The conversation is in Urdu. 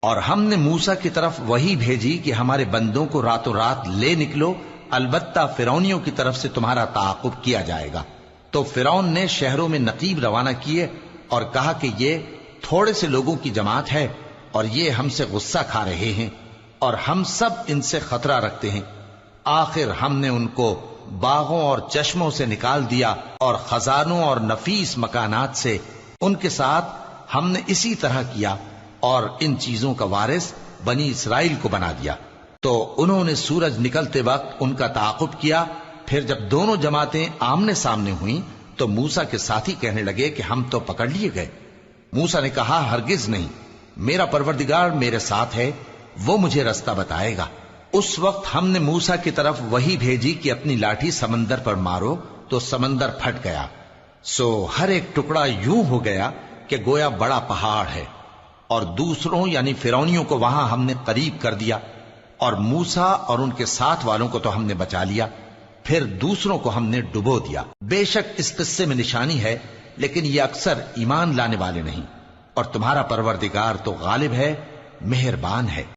اور ہم نے موسیٰ کی طرف وحی بھیجی کہ ہمارے بندوں کو راتوں رات لے نکلو، البتہ فرعونیوں کی طرف سے تمہارا تعاقب کیا جائے گا۔ تو فرعون نے شہروں میں نقیب روانہ کیے اور کہا کہ یہ تھوڑے سے لوگوں کی جماعت ہے اور یہ ہم سے غصہ کھا رہے ہیں اور ہم سب ان سے خطرہ رکھتے ہیں۔ آخر ہم نے ان کو باغوں اور چشموں سے نکال دیا اور خزانوں اور نفیس مکانات سے۔ ان کے ساتھ ہم نے اسی طرح کیا اور ان چیزوں کا وارث بنی اسرائیل کو بنا دیا۔ تو انہوں نے سورج نکلتے وقت ان کا تعاقب کیا۔ پھر جب دونوں جماعتیں آمنے سامنے ہوئیں تو موسیٰ کے ساتھی کہنے لگے کہ ہم تو پکڑ لیے گئے۔ موسیٰ نے کہا ہرگز نہیں، میرا پروردگار میرے ساتھ ہے، وہ مجھے رستہ بتائے گا۔ اس وقت ہم نے موسیٰ کی طرف وحی بھیجی کہ اپنی لاٹھی سمندر پر مارو، تو سمندر پھٹ گیا، سو ہر ایک ٹکڑا یوں ہو گیا کہ گویا بڑا پہاڑ ہے، اور دوسروں یعنی فرعونیوں کو وہاں ہم نے قریب کر دیا، اور موسیٰ اور ان کے ساتھ والوں کو تو ہم نے بچا لیا، پھر دوسروں کو ہم نے ڈبو دیا۔ بے شک اس قصے میں نشانی ہے، لیکن یہ اکثر ایمان لانے والے نہیں، اور تمہارا پروردگار تو غالب ہے، مہربان ہے۔